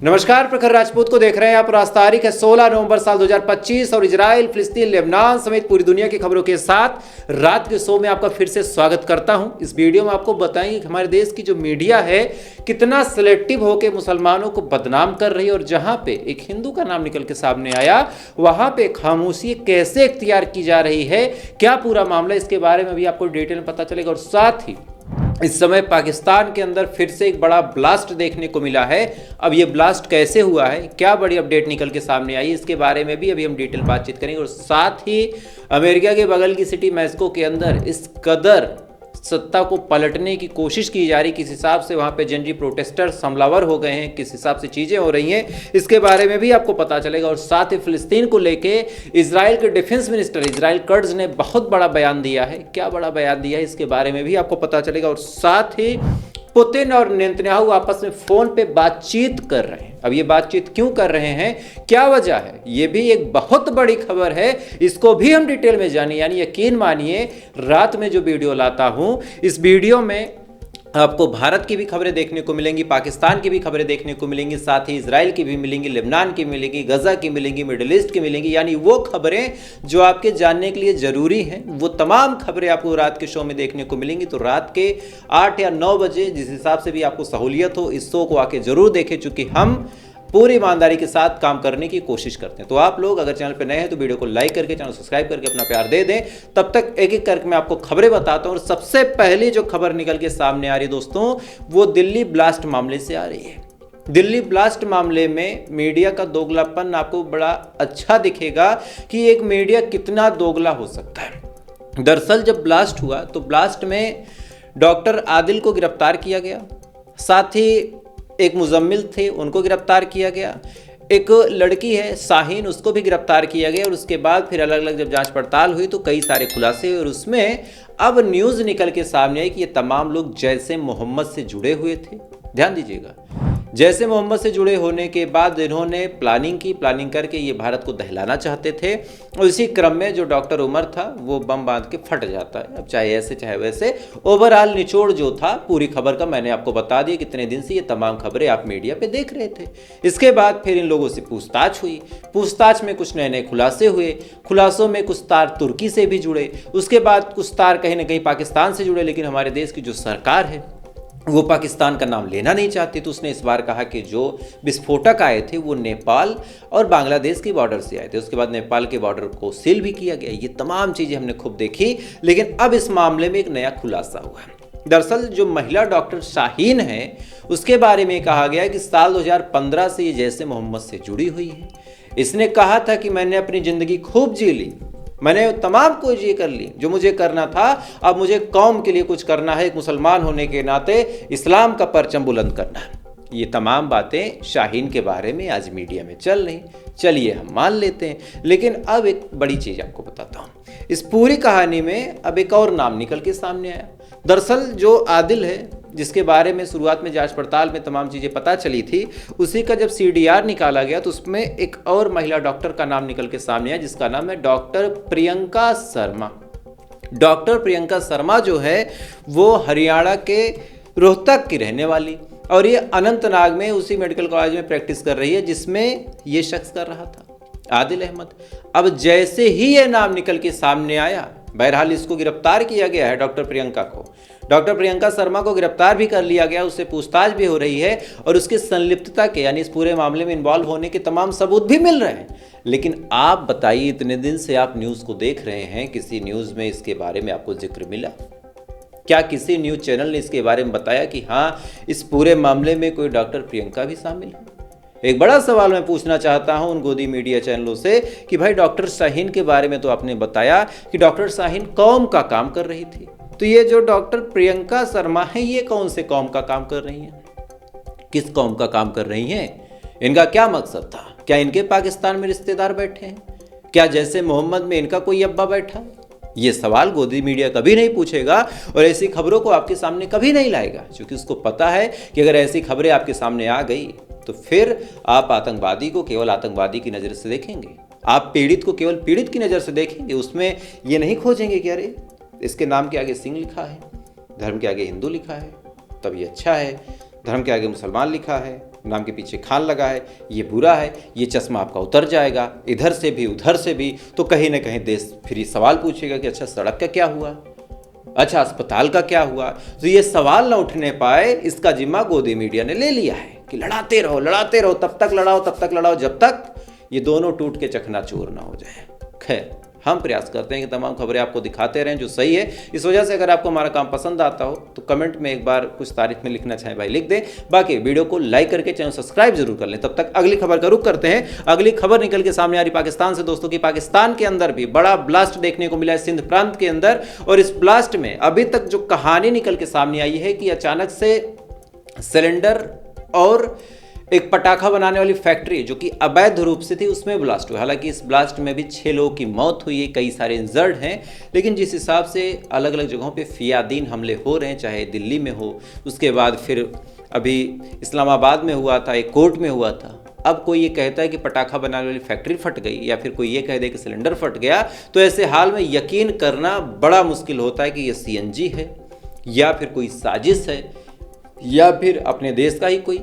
नमस्कार, प्रखर राजपूत को देख रहे हैं आप। आज तारीख है 16 नवंबर साल 2025 और इजराइल, फिलिस्तीन, लेबनान समेत पूरी दुनिया की खबरों के साथ रात के शो में आपका फिर से स्वागत करता हूं। इस वीडियो में आपको बताएंगे कि हमारे देश की जो मीडिया है कितना सिलेक्टिव होकर मुसलमानों को बदनाम कर रही है और जहां पे एक हिंदू का नाम निकल के सामने आया वहां पे खामोशी कैसे इख्तियार की जा रही है, क्या पूरा मामला, इसके बारे में भी आपको डिटेल में पता चलेगा। और साथ ही इस समय पाकिस्तान के अंदर फिर से एक बड़ा ब्लास्ट देखने को मिला है। अब ये ब्लास्ट कैसे हुआ है, क्या बड़ी अपडेट निकल के सामने आई, इसके बारे में भी अभी हम डिटेल बातचीत करेंगे। और साथ ही अमेरिका के बगल की सिटी मैक्सिको के अंदर इस कदर सत्ता को पलटने की कोशिश की जा रही, किस हिसाब से वहां पे जनजी प्रोटेस्टर्स हमलावर हो गए हैं, किस हिसाब से चीजें हो रही हैं, इसके बारे में भी आपको पता चलेगा। और साथ ही फिलिस्तीन को लेके इजराइल के डिफेंस मिनिस्टर इजराइल कर्ट्ज ने बहुत बड़ा बयान दिया है। क्या बड़ा बयान दिया है, इसके बारे में भी आपको पता चलेगा। और साथ ही पुतिन और नेतन्याहू आपस में फोन पे बातचीत कर रहे हैं। अब ये बातचीत क्यों कर रहे हैं, क्या वजह है, ये भी एक बहुत बड़ी खबर है, इसको भी हम डिटेल में जानिए। यानी यकीन मानिए रात में जो वीडियो लाता हूं, इस वीडियो में आपको भारत की भी खबरें देखने को मिलेंगी, पाकिस्तान की भी खबरें देखने को मिलेंगी, साथ ही इजराइल की भी मिलेंगी, लेबनान की मिलेंगी, गजा की मिलेंगी, मिडिल ईस्ट की मिलेंगी। यानी वो खबरें जो आपके जानने के लिए जरूरी हैं, वो तमाम खबरें आपको रात के शो में देखने को मिलेंगी। तो रात के 8 या 9 बजे जिस हिसाब से भी आपको सहूलियत हो, इस शो को आके जरूर देखें, चूंकि हम पूरी ईमानदारी के साथ काम करने की कोशिश करते हैं। तो आप लोग अगर चैनल पर नए हैं तो वीडियो को लाइक करके, चैनल सब्सक्राइब करके अपना प्यार दे दें। तब तक एक एक करके मैं आपको खबरें बताता हूं। और सबसे पहली जो खबर निकल के सामने आ रही है दोस्तों, वो दिल्ली ब्लास्ट मामले से आ रही है। दिल्ली ब्लास्ट मामले में मीडिया का दोगलापन आपको बड़ा अच्छा दिखेगा कि एक मीडिया कितना दोगला हो सकता है। दरअसल जब ब्लास्ट हुआ तो ब्लास्ट में डॉक्टर आदिल को गिरफ्तार किया गया, साथ ही एक मुजम्मिल थे उनको गिरफ्तार किया गया, एक लड़की है शाहीन उसको भी गिरफ्तार किया गया। और उसके बाद फिर अलग अलग जब जांच पड़ताल हुई तो कई सारे खुलासे हुए और उसमें अब न्यूज़ निकल के सामने आई कि ये तमाम लोग जैसे मोहम्मद से जुड़े हुए थे। ध्यान दीजिएगा, जैसे मोहम्मद से जुड़े होने के बाद इन्होंने प्लानिंग करके ये भारत को दहलाना चाहते थे। और इसी क्रम में जो डॉक्टर उमर था वो बम बांध के फट जाता है। अब चाहे ऐसे चाहे वैसे, ओवरऑल निचोड़ जो था पूरी खबर का मैंने आपको बता दिया। कितने दिन से ये तमाम खबरें आप मीडिया पे देख रहे थे। इसके बाद फिर इन लोगों से पूछताछ हुई, पूछताछ में कुछ नए नए खुलासे हुए, खुलासों में कुछ तार तुर्की से भी जुड़े, उसके बाद कुछ तार कहीं ना कहीं पाकिस्तान से जुड़े। लेकिन हमारे देश की जो सरकार है वो पाकिस्तान का नाम लेना नहीं चाहती। तो उसने इस बार कहा कि जो विस्फोटक आए थे वो नेपाल और बांग्लादेश के बॉर्डर से आए थे। उसके बाद नेपाल के बॉर्डर को सील भी किया गया। ये तमाम चीज़ें हमने खूब देखी। लेकिन अब इस मामले में एक नया खुलासा हुआ है। दरअसल जो महिला डॉक्टर शाहीन है उसके बारे में कहा गया कि साल 2015 से ये जैसे मोहम्मद से जुड़ी हुई है। इसने कहा था कि मैंने अपनी ज़िंदगी खूब जी ली, मैंने तमाम कुछ ये कर ली जो मुझे करना था, अब मुझे कौम के लिए कुछ करना है, एक मुसलमान होने के नाते इस्लाम का परचम बुलंद करना है। ये तमाम बातें शाहीन के बारे में आज मीडिया में चल रही, चलिए हम मान लेते हैं। लेकिन अब एक बड़ी चीज़ आपको बताता हूँ। इस पूरी कहानी में अब एक और नाम निकल के सामने आया। दरअसल जो आदिल है जिसके बारे में शुरुआत में जांच पड़ताल में तमाम चीज़ें पता चली थी, उसी का जब CDR निकाला गया तो उसमें एक और महिला डॉक्टर का नाम निकल के सामने आया जिसका नाम है डॉक्टर प्रियंका शर्मा। डॉक्टर प्रियंका शर्मा जो है वो हरियाणा के रोहतक की रहने वाली और ये अनंतनाग में उसी मेडिकल कॉलेज में प्रैक्टिस कर रही है जिसमें ये शख्स कर रहा था, आदिल अहमद। अब जैसे ही ये नाम निकल के सामने आया, बहरहाल इसको गिरफ्तार किया गया है, डॉक्टर प्रियंका को, डॉक्टर प्रियंका शर्मा को गिरफ्तार भी कर लिया गया, उससे पूछताछ भी हो रही है और उसकी संलिप्तता के यानी इस पूरे मामले में इन्वॉल्व होने के तमाम सबूत भी मिल रहे हैं। लेकिन आप बताइए, इतने दिन से आप न्यूज़ को देख रहे हैं, किसी न्यूज़ में इसके बारे में आपको जिक्र मिला? क्या किसी न्यूज़ चैनल ने इसके बारे में बताया कि हाँ इस पूरे मामले में कोई डॉक्टर प्रियंका भी शामिल है? एक बड़ा सवाल मैं पूछना चाहता हूं उन गोदी मीडिया चैनलों से कि भाई डॉक्टर शाहीन के बारे में तो आपने बताया कि डॉक्टर शाहीन कौम का काम कर रही थी, तो ये जो डॉक्टर प्रियंका शर्मा है ये कौन से कौम का काम कर रही हैं, किस कौम का काम कर रही हैं, इनका क्या मकसद था? क्या इनके पाकिस्तान में रिश्तेदार बैठे हैं? क्या जैसे मोहम्मद में इनका कोई अब्बा बैठा? ये सवाल गोदी मीडिया कभी नहीं पूछेगा और ऐसी खबरों को आपके सामने कभी नहीं लाएगा, क्योंकि उसको पता है कि अगर ऐसी खबरें आपके सामने आ गई तो फिर आप आतंकवादी को केवल आतंकवादी की नज़र से देखेंगे, आप पीड़ित को केवल पीड़ित की नज़र से देखेंगे। उसमें ये नहीं खोजेंगे कि अरे इसके नाम के आगे सिंह लिखा है, धर्म के आगे हिंदू लिखा है, तब ये अच्छा है, धर्म के आगे मुसलमान लिखा है नाम के पीछे खान लगा है, ये बुरा है, ये चश्मा आपका उतर जाएगा, इधर से भी उधर से भी, तो कहीं ना कहीं देश फिर ये सवाल पूछेगा कि अच्छा सड़क का क्या हुआ, अच्छा अस्पताल का क्या हुआ। तो ये सवाल ना उठने पाए, इसका जिम्मा गोदी मीडिया ने ले लिया है कि लड़ाते रहो, तब तक लड़ाओ जब तक ये दोनों टूट के चकनाचूर ना हो जाए। खैर, हम प्रयास करते हैं कि तमाम खबरें आपको दिखाते रहें जो सही है। इस वजह से अगर आपको हमारा काम पसंद आता हो तो कमेंट में एक बार कुछ तारीफ में लिखना चाहें भाई लिख दें, बाकी वीडियो को लाइक करके चैनल सब्सक्राइब जरूर कर लें। तब तक अगली खबर का रुख करते हैं। अगली खबर निकल के सामने आ रही पाकिस्तान से दोस्तों की पाकिस्तान के अंदर भी बड़ा ब्लास्ट देखने को मिला है सिंध प्रांत के अंदर, और इस ब्लास्ट में अभी तक जो कहानी निकल के सामने आई है कि अचानक से सिलेंडर और एक पटाखा बनाने वाली फैक्ट्री जो कि अवैध रूप से थी उसमें ब्लास्ट हुआ। हालांकि इस ब्लास्ट में भी 6 लोगों की मौत हुई है, कई सारे इंजर्ड हैं, लेकिन जिस हिसाब से अलग अलग जगहों पे फियादीन हमले हो रहे हैं, चाहे दिल्ली में हो, उसके बाद फिर अभी इस्लामाबाद में हुआ था, एक कोर्ट में हुआ था, अब कोई ये कहता है कि पटाखा बनाने वाली फैक्ट्री फट गई, या फिर कोई ये कह दे कि सिलेंडर फट गया, तो ऐसे हाल में यकीन करना बड़ा मुश्किल होता है कि ये सीएनजी है या फिर कोई साजिश है या फिर अपने देश का ही कोई,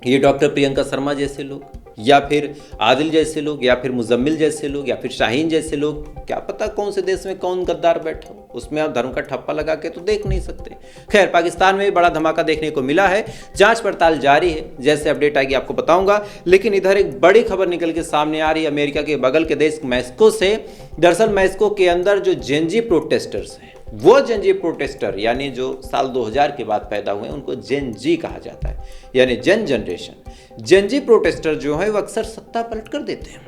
ये डॉक्टर प्रियंका शर्मा जैसे लोग, या फिर आदिल जैसे लोग, या फिर मुजम्मिल जैसे लोग, या फिर शाहीन जैसे लोग, क्या पता कौन से देश में कौन गद्दार बैठा हो, उसमें आप धर्म का ठप्पा लगा के तो देख नहीं सकते। खैर, पाकिस्तान में भी बड़ा धमाका देखने को मिला है, जांच पड़ताल जारी है, जैसे अपडेट आएगी आपको बताऊंगा। लेकिन इधर एक बड़ी खबर निकल के सामने आ रही है अमेरिका के बगल के देश मैक्सिको से। दरअसल मैक्सिको के अंदर जो जेनजी प्रोटेस्टर्स हैं, वो जेनजी प्रोटेस्टर यानी जो साल 2000 के बाद पैदा हुए हैं उनको जेन जी कहा जाता है, यानी जेन जनरेशन। जेनजी प्रोटेस्टर जो है वो अक्सर सत्ता पलट कर देते हैं।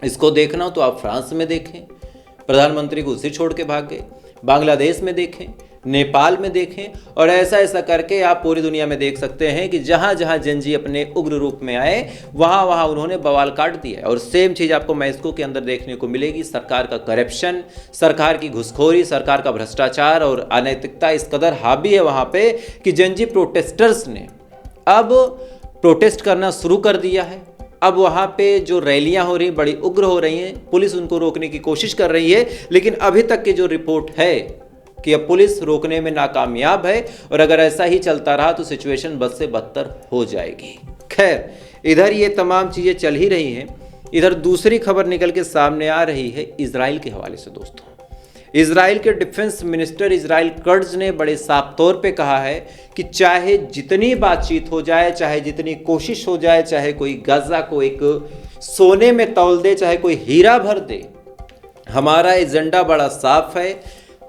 इसको देखना हो तो आप फ्रांस में देखें, प्रधानमंत्री को उसी छोड़ के भाग गए, बांग्लादेश में देखें, नेपाल में देखें, और ऐसा करके आप पूरी दुनिया में देख सकते हैं कि जहां जहां जेनजी अपने उग्र रूप में आए वहां वहां उन्होंने बवाल काट दिया है। और सेम चीज़ आपको मैक्सिको के अंदर देखने को मिलेगी। सरकार का करप्शन, सरकार की घुसखोरी, सरकार का भ्रष्टाचार और अनैतिकता इस कदर हावी है वहां पे कि जेनजी प्रोटेस्टर्स ने अब प्रोटेस्ट करना शुरू कर दिया है। अब वहाँ पे जो रैलियाँ हो रही बड़ी उग्र हो रही हैं, पुलिस उनको रोकने की कोशिश कर रही है, लेकिन अभी तक की जो रिपोर्ट है कि अब पुलिस रोकने में नाकामयाब है, और अगर ऐसा ही चलता रहा तो सिचुएशन बद से बदतर हो जाएगी। खैर, इधर ये तमाम चीज़ें चल ही रही हैं। इधर दूसरी खबर निकल के सामने आ रही है इजराइल के हवाले से दोस्तों। इजराइल के डिफेंस मिनिस्टर इजराइल कर्ट्ज ने बड़े साफ तौर पे कहा है कि चाहे जितनी बातचीत हो जाए, चाहे जितनी कोशिश हो जाए, चाहे कोई गाजा को एक सोने में तौल दे, चाहे कोई हीरा भर दे, हमारा एजेंडा बड़ा साफ है।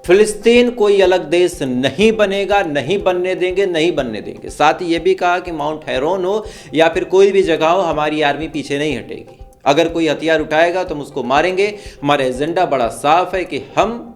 फिलिस्तीन कोई अलग देश नहीं बनेगा, नहीं बनने देंगे, नहीं बनने देंगे। साथ ही ये भी कहा कि माउंट हैरोन हो या फिर कोई भी जगह हो, हमारी आर्मी पीछे नहीं हटेगी। अगर कोई हथियार उठाएगा तो हम उसको मारेंगे। हमारा एजेंडा बड़ा साफ है कि हम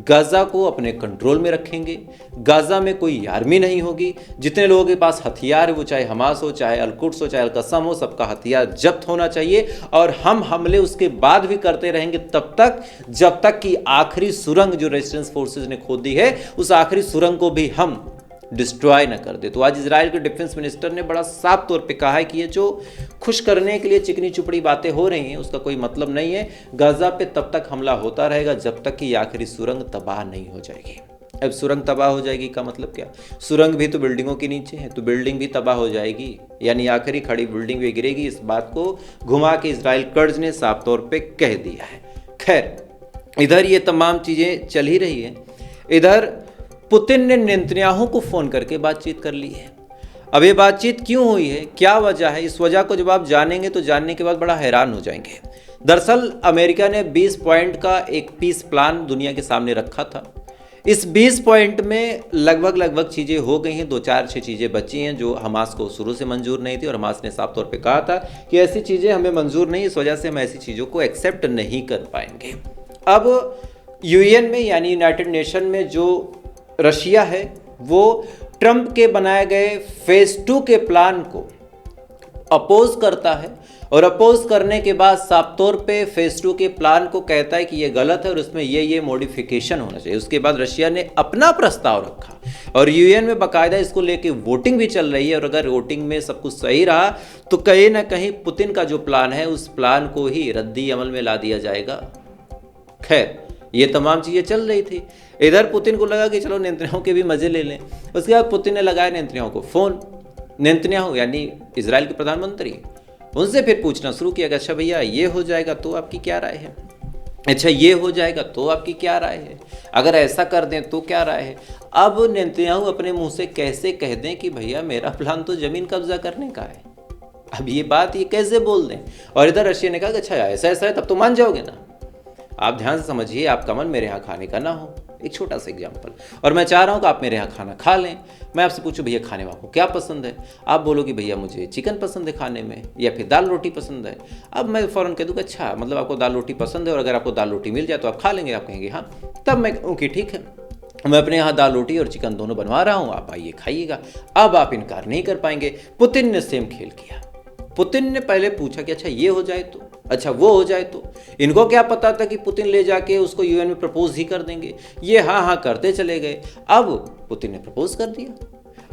गाजा को अपने कंट्रोल में रखेंगे। गाजा में कोई आर्मी नहीं होगी। जितने लोगों के पास हथियार है, वो चाहे हमास हो, चाहे अल-कुद्स हो, चाहे अल-कसम हो, सबका हथियार जब्त होना चाहिए। और हम हमले उसके बाद भी करते रहेंगे तब तक जब तक कि आखिरी सुरंग जो रेजिस्टेंस फोर्सेस ने खोदी है, उस आखिरी सुरंग को भी हम डिस्ट्रॉय न कर दे। तो आज इजराइल के डिफेंस मिनिस्टर ने बड़ा साफ तौर पे कहा है कि ये जो खुश करने के लिए चिकनी चुपड़ी बातें हो रही हैं उसका कोई मतलब नहीं है। गाजा पे तब तक हमला होता रहेगा जब तक कि आखिरी सुरंग तबाह नहीं हो जाएगी। अब सुरंग तबाह हो जाएगी का मतलब क्या? सुरंग भी तो बिल्डिंगों के नीचे है, तो बिल्डिंग भी तबाह हो जाएगी, यानी आखिरी खड़ी बिल्डिंग भी गिरेगी। इस बात को घुमा के इजराइल कर्ज ने साफ तौर पे कह दिया है। खैर, इधर ये तमाम चीज़ें चल ही रही है। इधर पुतिन ने नेतन्याहू को फ़ोन करके बातचीत कर ली है। अब ये बातचीत क्यों हुई है, क्या वजह है, इस वजह को जब आप जानेंगे तो जानने के बाद बड़ा हैरान हो जाएंगे। दरअसल अमेरिका ने 20 पॉइंट का एक पीस प्लान दुनिया के सामने रखा था। इस 20 पॉइंट में लगभग चीज़ें हो गई हैं, 2-4-6 चीज़ें बची हैं जो हमास को शुरू से मंजूर नहीं थी, और हमास ने साफ तौर पे कहा था कि ऐसी चीज़ें हमें मंजूर नहीं, इस वजह से हम ऐसी चीज़ों को एक्सेप्ट नहीं कर पाएंगे। अब यूएन में यानी यूनाइटेड नेशन में जो रशिया है वो ट्रंप के बनाए गए फेज 2 के प्लान को अपोज करता है, और अपोज करने के बाद साफ तौर पे फेज 2 के प्लान को कहता है कि ये गलत है और उसमें ये मॉडिफिकेशन होना चाहिए। उसके बाद रशिया ने अपना प्रस्ताव रखा और यूएन में बाकायदा इसको लेके वोटिंग भी चल रही है, और अगर वोटिंग में सब कुछ सही रहा तो कहीं ना कहीं पुतिन का जो प्लान है उस प्लान को ही रद्दी अमल में ला दिया जाएगा। खैर, ये तमाम चीज़ें चल रही थी। इधर पुतिन को लगा कि चलो नेतन्याहू के भी मज़े ले लें। उसके बाद पुतिन ने लगाया नेतन्याहू को फ़ोन नेतन्याहू यानी इजराइल के प्रधानमंत्री, उनसे फिर पूछना शुरू किया कि अच्छा भैया ये हो जाएगा तो आपकी क्या राय है, अच्छा ये हो जाएगा तो आपकी क्या राय है, अगर ऐसा कर दें तो क्या राय है। अब नेतन्याहू अपने मुंह से कैसे कह दें कि भैया मेरा प्लान तो ज़मीन कब्जा करने का है, अब ये बात ये कैसे बोल दें। और इधर रशिया ने कहा कि अच्छा ऐसा ऐसा है तब तो मान जाओगे ना। आप ध्यान से समझिए, आपका मन मेरे यहाँ खाने का ना हो, एक छोटा सा एग्जाम्पल, और मैं चाह रहा हूँ कि आप मेरे यहाँ खाना खा लें। मैं आपसे पूछूं भैया खाने में आपको क्या पसंद है, आप बोलो कि भैया मुझे चिकन पसंद है खाने में, या फिर दाल रोटी पसंद है। अब मैं फ़ौरन कह दूँ कि अच्छा मतलब आपको दाल रोटी पसंद है और अगर आपको दाल रोटी मिल जाए तो आप खा लेंगे, आप कहेंगे हाँ, तब मैं ओके ठीक है, मैं अपने यहाँ दाल रोटी और चिकन दोनों बनवा रहा हूँ, आप आइए खाइएगा। अब आप इनकार नहीं कर पाएंगे। पुतिन ने सेम खेल किया। पुतिन ने पहले पूछा कि अच्छा ये हो जाए तो, अच्छा वो हो जाए तो। इनको क्या पता था कि पुतिन ले जाके उसको यूएन में प्रपोज ही कर देंगे, ये हाँ हाँ करते चले गए। अब पुतिन ने प्रपोज कर दिया।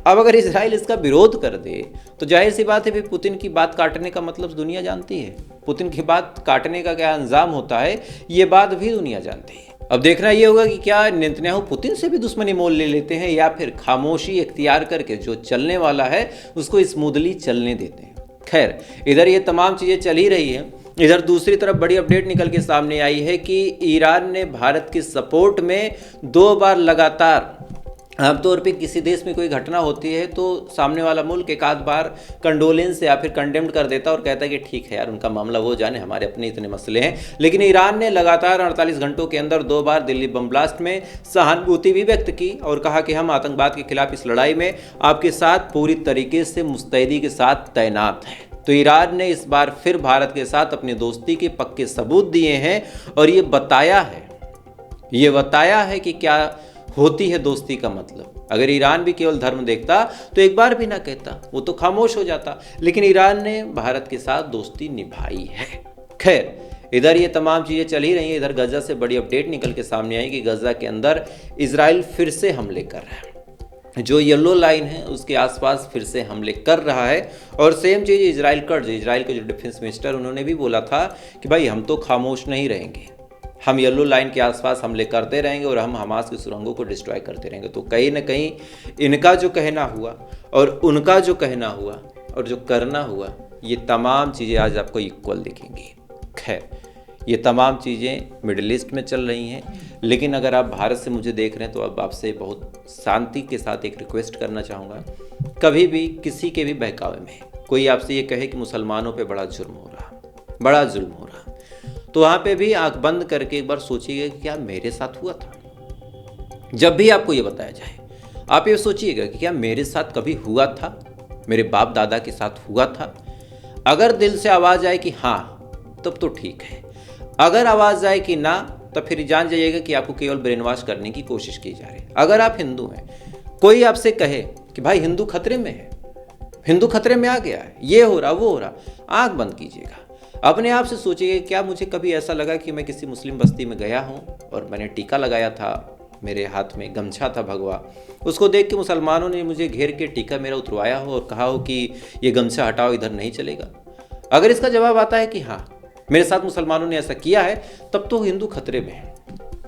अब अगर इजराइल इसका विरोध कर दे तो जाहिर सी बात है फिर पुतिन की बात काटने का मतलब दुनिया जानती है, पुतिन की बात काटने का क्या अंजाम होता है ये बात भी दुनिया जानती है। अब देखना ये होगा कि क्या नेतन्याहू पुतिन से भी दुश्मनी मोल ले लेते हैं या फिर खामोशी इख्तियार करके जो चलने वाला है उसको स्मूथली चलने देते हैं। खैर, इधर ये तमाम चीज़ें चल ही रही हैं। इधर दूसरी तरफ बड़ी अपडेट निकल के सामने आई है कि ईरान ने भारत की सपोर्ट में 2 बार लगातार, आमतौर पे किसी देश में कोई घटना होती है तो सामने वाला मुल्क एक आध बार कंडोलेंस या फिर कंडेम्ड कर देता और कहता है कि ठीक है यार उनका मामला वो जाने, हमारे अपने इतने मसले हैं। लेकिन ईरान ने लगातार 48 घंटों के अंदर 2 बार दिल्ली बम ब्लास्ट में सहानुभूति भी व्यक्त की और कहा कि हम आतंकवाद के खिलाफ इस लड़ाई में आपके साथ पूरी तरीके से मुस्तैदी के साथ तैनात हैं। तो ईरान ने इस बार फिर भारत के साथ अपनी दोस्ती के पक्के सबूत दिए हैं और ये बताया है कि क्या होती है दोस्ती का मतलब। अगर ईरान भी केवल धर्म देखता तो एक बार भी ना कहता, वो तो खामोश हो जाता, लेकिन ईरान ने भारत के साथ दोस्ती निभाई है। खैर, इधर ये तमाम चीज़ें चल ही रही हैं। इधर गजा से बड़ी अपडेट निकल के सामने आई कि गजा के अंदर इजराइल फिर से हमले कर रहा है, जो येलो लाइन है उसके आसपास फिर से हमले कर रहा है। और सेम चीज़ इजराइल के जो डिफेंस मिनिस्टर उन्होंने भी बोला था कि भाई हम तो खामोश नहीं रहेंगे, हम येलो लाइन के आसपास हमले करते रहेंगे और हम हमास की सुरंगों को डिस्ट्रॉय करते रहेंगे। तो कहीं ना कहीं इनका जो कहना हुआ और उनका जो कहना हुआ और जो करना हुआ, ये तमाम चीज़ें आज आपको इक्वल दिखेंगी। खैर, ये तमाम चीज़ें मिडिल ईस्ट में चल रही हैं, लेकिन अगर आप भारत से मुझे देख रहे हैं तो अब आपसे बहुत शांति के साथ एक रिक्वेस्ट करना चाहूँगा, कभी भी किसी के भी बहकावे में कोई आपसे ये कहे कि मुसलमानों पे बड़ा जुल्म हो रहा, बड़ा जुल्म हो रहा, तो वहाँ पे भी आंख बंद करके एक बार सोचिएगा कि क्या मेरे साथ हुआ था। जब भी आपको ये बताया जाए आप ये सोचिएगा कि क्या मेरे साथ कभी हुआ था, मेरे बाप दादा के साथ हुआ था। अगर दिल से आवाज़ आए कि हाँ तब तो ठीक है, अगर आवाज़ आए कि ना तब फिर जान जाइएगा कि आपको केवल ब्रेन वॉश करने की कोशिश की जा रही है। अगर आप हिंदू हैं, कोई आपसे कहे कि भाई हिंदू खतरे में है, हिंदू खतरे में आ गया है, ये हो रहा वो हो रहा, आंख बंद कीजिएगा। अपने आप से सोचिएगा क्या मुझे कभी ऐसा लगा कि मैं किसी मुस्लिम बस्ती में गया हूँ और मैंने टीका लगाया था, मेरे हाथ में गमछा था भगवा, उसको देख के मुसलमानों ने मुझे घेर के टीका मेरा उतरवाया हो और कहा हो कि ये गमछा हटाओ, इधर नहीं चलेगा। अगर इसका जवाब आता है कि हाँ मेरे साथ मुसलमानों ने ऐसा किया है, तब तो हिंदू खतरे में है।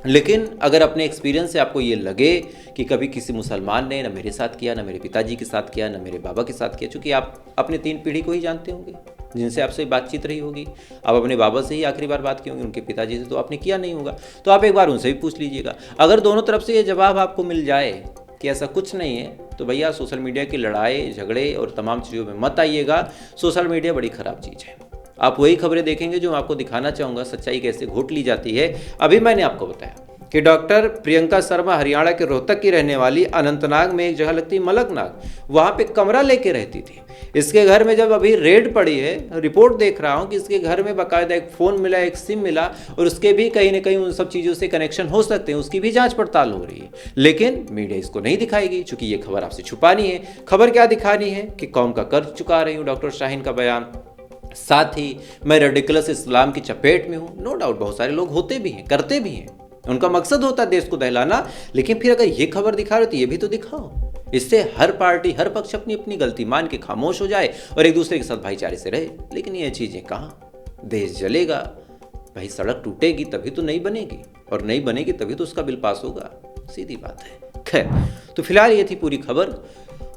लेकिन अगर अपने एक्सपीरियंस से आपको ये लगे कि कभी किसी मुसलमान ने ना मेरे साथ किया, ना मेरे पिताजी के साथ किया, ना मेरे बाबा के साथ किया, चूँकि आप अपने 3 पीढ़ी को ही जानते होंगे जिनसे आपसे बातचीत रही होगी, आप अपने बाबा से ही आखिरी बार बात की होंगी, उनके पिताजी से तो आपने किया नहीं होगा, तो आप एक बार उनसे भी पूछ लीजिएगा। अगर दोनों तरफ से ये जवाब आपको मिल जाए कि ऐसा कुछ नहीं है, तो भैया सोशल मीडिया की लड़ाई झगड़े और तमाम चीज़ों में मत आइएगा। सोशल मीडिया बड़ी ख़राब चीज़ है। आप वही खबरें देखेंगे जो मैं आपको दिखाना चाहूँगा, सच्चाई कैसे घोट ली जाती है। अभी मैंने आपको बताया कि डॉक्टर प्रियंका शर्मा हरियाणा के रोहतक की रहने वाली अनंतनाग में एक जगह लगती है मलकनाग, वहाँ पे कमरा लेके रहती थी। इसके घर में जब अभी रेड पड़ी है, रिपोर्ट देख रहा हूँ कि इसके घर में बाकायदा एक फ़ोन मिला, एक सिम मिला और उसके भी कहीं ना कहीं उन सब चीज़ों से कनेक्शन हो सकते हैं, उसकी भी जांच पड़ताल हो रही है। लेकिन मीडिया इसको नहीं दिखाएगी, चूंकि ये खबर आपसे छुपानी है। खबर क्या दिखानी है कि कौम का कर्ज चुका रही हूँ, डॉक्टर शाहीन का बयान, साथ ही मैं रेडिकुलस इस्लाम की चपेट में हूँ। नो डाउट बहुत सारे लोग होते भी हैं, करते भी हैं, उनका मकसद होता है देश को दहलाना, लेकिन फिर अगर ये खबर दिखा रहे हो तो ये भी तो दिखाओ। इससे हर पार्टी, हर पक्ष अपनी अपनी गलती मान के खामोश हो जाए और एक दूसरे के साथ भाईचारे से रहे। लेकिन ये चीज़ें कहाँ, देश जलेगा भाई, सड़क टूटेगी तभी तो नहीं बनेगी, और नहीं बनेगी तभी तो उसका बिल पास होगा, सीधी बात है। खैर, तो फिलहाल ये थी पूरी खबर।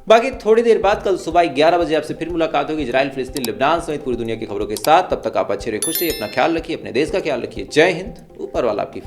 बाकी थोड़ी देर बाद कल सुबह 11 बजे आपसे फिर मुलाकात होगी इजराइल, फिलिस्तीन, लेबनान समेत पूरी दुनिया की खबरों के साथ। तब तक आप अच्छे रहिए, खुश रहिए, अपना ख्याल रखिए, अपने देश का ख्याल रखिए। जय हिंद, ऊपर वाला आपकी